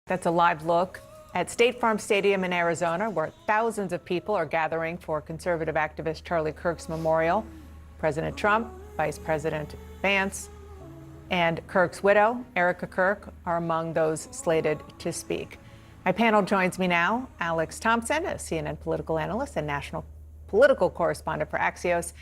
That's a live look at State Farm Stadium in Arizona, where thousands of people are gathering for conservative activist Charlie Kirk's memorial. President Trump, Vice President Vance, and Kirk's widow, Erica Kirk, are among those slated to speak. My panel joins me now. Alex Thompson, a CNN political analyst and national political correspondent for Axios.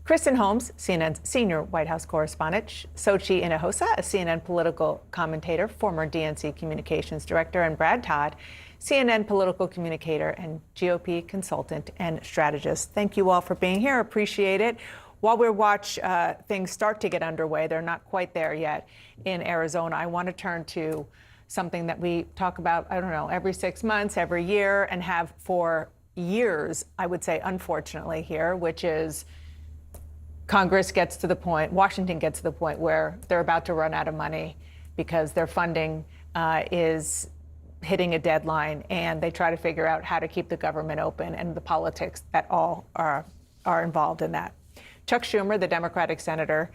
Kristen Holmes, CNN's senior White House correspondent. Sochi Inahosa, a CNN political commentator, former DNC communications director. And Brad Todd, CNN political communicator and GOP consultant and strategist. Thank you all for being here. Appreciate it. While we watch things start to get underway, they're not quite there yet in Arizona. I want to turn to something that we talk about, I don't know, every 6 months, every year, and have for years, I would say, unfortunately here, which is Congress gets to the point, Washington gets to the point where they're about to run out of money because their funding is hitting a deadline, and they try to figure out how to keep the government open, and the politics that all are involved in that. Chuck Schumer, the Democratic senator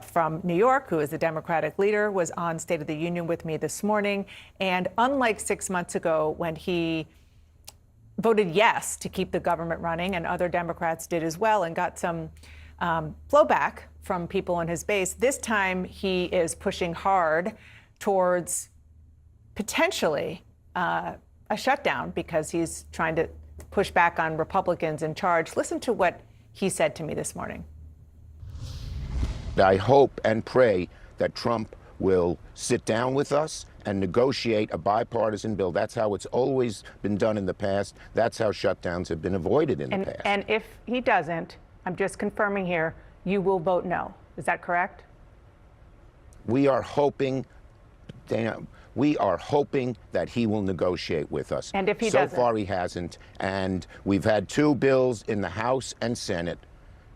from New York, who is the Democratic leader, was on State of the Union with me this morning. And unlike 6 months ago when he voted yes to keep the government running, and other Democrats did as well, and got some blowback from people on his base, this time he is pushing hard towards potentially a shutdown because he's trying to push back on Republicans in charge. Listen to what he said to me this morning. I hope and pray that Trump will sit down with us and negotiate a bipartisan bill. That's how it's always been done in the past. That's how shutdowns have been avoided in the past. And if he doesn't, I'm just confirming here, you will vote no. Is that correct? We are hoping, Dana, that he will negotiate with us. And if he doesn't? So doesn't? far he hasn't. And we've had 2 bills in the House and Senate,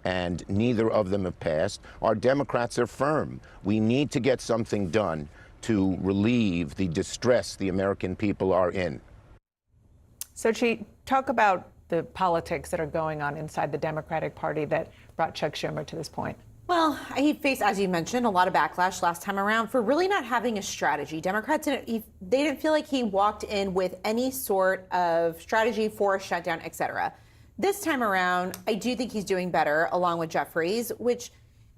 and neither of them have passed. Our Democrats are firm. We need to get something done to relieve the distress the American people are in. Sochi, talk about the politics that are going on inside the Democratic Party that brought Chuck Schumer to this point. Well, he faced, as you mentioned, a lot of backlash last time around for really not having a strategy. Democrats, they didn't feel like he walked in with any sort of strategy for a shutdown, et cetera. This time around, I do think he's doing better, along with Jeffries, which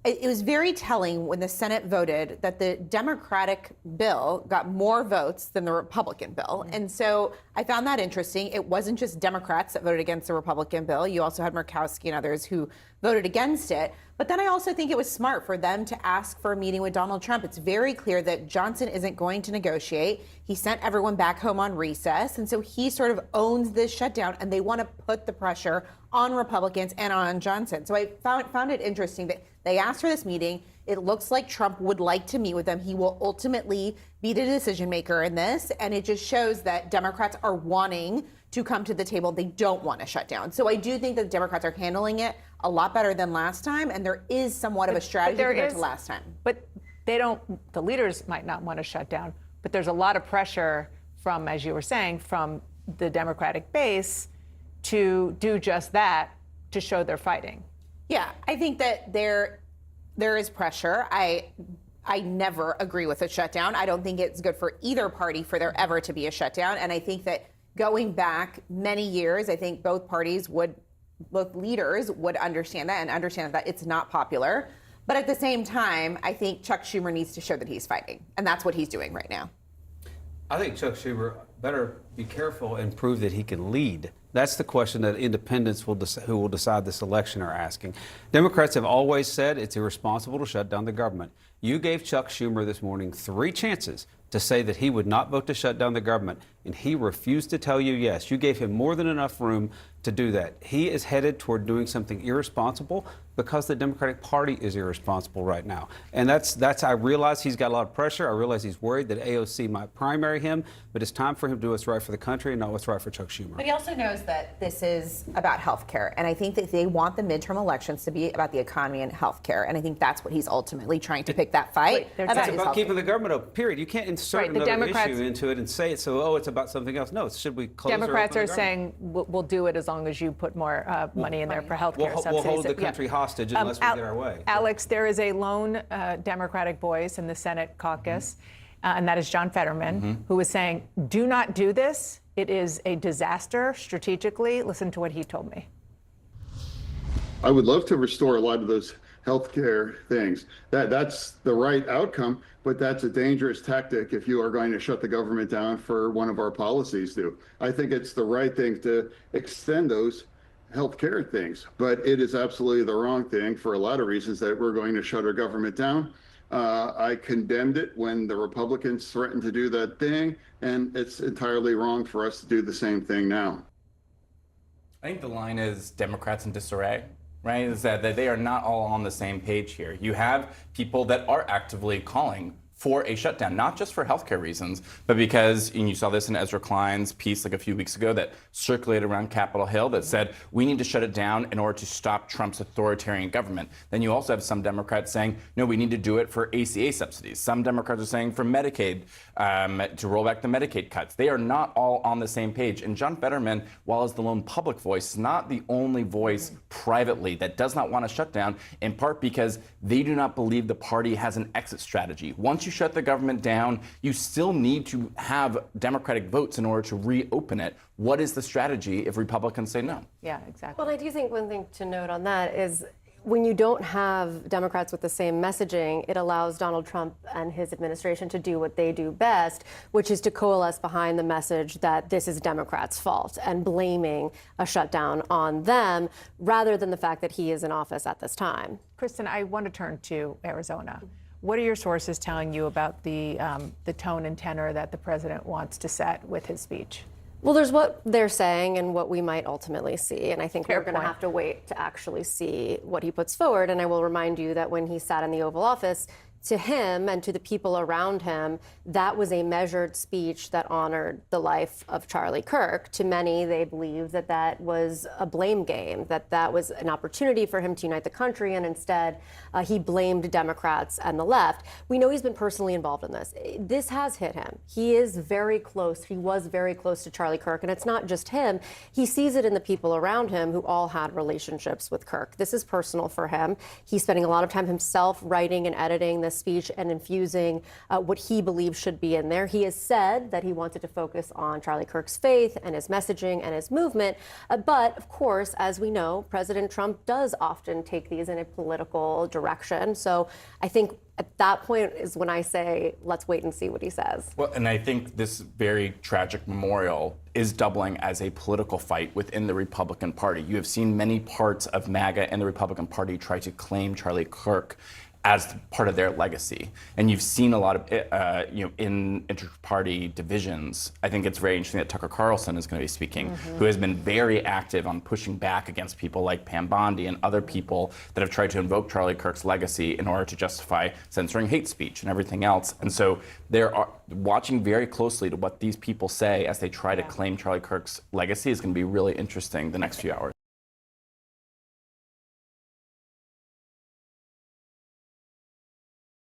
it was very telling when the Senate voted that the Democratic bill got more votes than the Republican bill. And so I found that interesting. It wasn't just Democrats that voted against the Republican bill. You also had Murkowski and others who voted against it. But then I also think it was smart for them to ask for a meeting with Donald Trump. It's very clear that Johnson isn't going to negotiate. He sent everyone back home on recess. And so he sort of owns this shutdown, and they want to put the pressure on Republicans and on Johnson. So I found it interesting that they asked for this meeting. It looks like Trump would like to meet with them. He will ultimately be the decision maker in this. And it just shows that Democrats are wanting to come to the table. They don't want to shut down. So I do think that the Democrats are handling it a lot better than last time. And there is somewhat of a strategy compared to last time. But the leaders might not want to shut down. But there's a lot of pressure from, as you were saying, from the Democratic base to do just that, to show they're fighting. Yeah, I think that there is pressure. I never agree with a shutdown. I don't think it's good for either party for there ever to be a shutdown. And I think that going back many years, I think both leaders would understand that and understand that it's not popular. But at the same time, I think Chuck Schumer needs to show that he's fighting. And that's what he's doing right now. I think Chuck Schumer better be careful and prove that he can lead. That's the question that independents who will decide this election are asking. Democrats have always said it's irresponsible to shut down the government. You gave Chuck Schumer this morning 3 chances to say that he would not vote to shut down the government, and he refused to tell you yes. You gave him more than enough room to do that. He is headed toward doing something irresponsible because the Democratic Party is irresponsible right now. And I realize he's got a lot of pressure. I realize he's worried that AOC might primary him, but it's time for him to do what's right for the country and not what's right for Chuck Schumer. But he also knows that this is about health care. And I think that they want the midterm elections to be about the economy and health care. And I think that's what he's ultimately trying to pick that fight. It's about keeping the government open, period. You can't insert another issue into it and say it so, it's about something else. No, should we close Democrats are saying we'll do it as long as you put more money in there for health care subsidies. We'll hold the country hostage unless we get our way. Alex, there is a lone Democratic voice in the Senate caucus. and that is John Fetterman, who was saying, do not do this. It is a disaster strategically. Listen to what he told me. I would love to restore a lot of those healthcare things. That's the right outcome, but that's a dangerous tactic if you are going to shut the government down for one of our policies do. I think it's the right thing to extend those healthcare things, but it is absolutely the wrong thing for a lot of reasons that we're going to shut our government down. I condemned it when the Republicans threatened to do that thing, and it's entirely wrong for us to do the same thing now. I think the line is Democrats in disarray, right? Is that they are not all on the same page here. You have people that are actively calling for a shutdown, not just for healthcare reasons, but because, and you saw this in Ezra Klein's piece like a few weeks ago that circulated around Capitol Hill that said we need to shut it down in order to stop Trump's authoritarian government. Then you also have some Democrats saying, no, we need to do it for ACA subsidies. Some Democrats are saying for Medicaid, to roll back the Medicaid cuts. They are not all on the same page. And John Fetterman, while is the lone public voice, is not the only voice privately that does not want to shut down, in part because they do not believe the party has an exit strategy. Once you shut the government down, you still need to have Democratic votes in order to reopen it. What is the strategy if Republicans say no? Yeah, exactly. Well, I do think one thing to note on that is when you don't have Democrats with the same messaging, it allows Donald Trump and his administration to do what they do best, which is to coalesce behind the message that this is Democrats' fault and blaming a shutdown on them rather than the fact that he is in office at this time. Kristen, I want to turn to Arizona. What are your sources telling you about the tone and tenor that the president wants to set with his speech? Well, there's what they're saying and what we might ultimately see. And I think Fair we're going to point. have to wait to actually see what he puts forward. And I will remind you that when he sat in the Oval Office, to him and to the people around him, that was a measured speech that honored the life of Charlie Kirk. To many, they believe that that was a blame game, that that was an opportunity for him to unite the country, and instead he blamed Democrats and the left. We know he's been personally involved in this. This has hit him. He is very close. He was very close to Charlie Kirk, and it's not just him. He sees it in the people around him who all had relationships with Kirk. This is personal for him. He's spending a lot of time himself writing and editing this speech and infusing what he believes should be in there. He has said that he wanted to focus on Charlie Kirk's faith and his messaging and his movement. But of course, as we know, President Trump does often take these in a political direction. So I think at that point is when I say, let's wait and see what he says. Well, and I think this very tragic memorial is doubling as a political fight within the Republican Party. You have seen many parts of MAGA and the Republican Party try to claim Charlie Kirk as part of their legacy. And you've seen a lot of, in inter-party divisions. I think it's very interesting that Tucker Carlson is going to be speaking, who has been very active on pushing back against people like Pam Bondi and other people that have tried to invoke Charlie Kirk's legacy in order to justify censoring hate speech and everything else. And so they're watching very closely to what these people say as they try to claim Charlie Kirk's legacy is going to be really interesting the next few hours.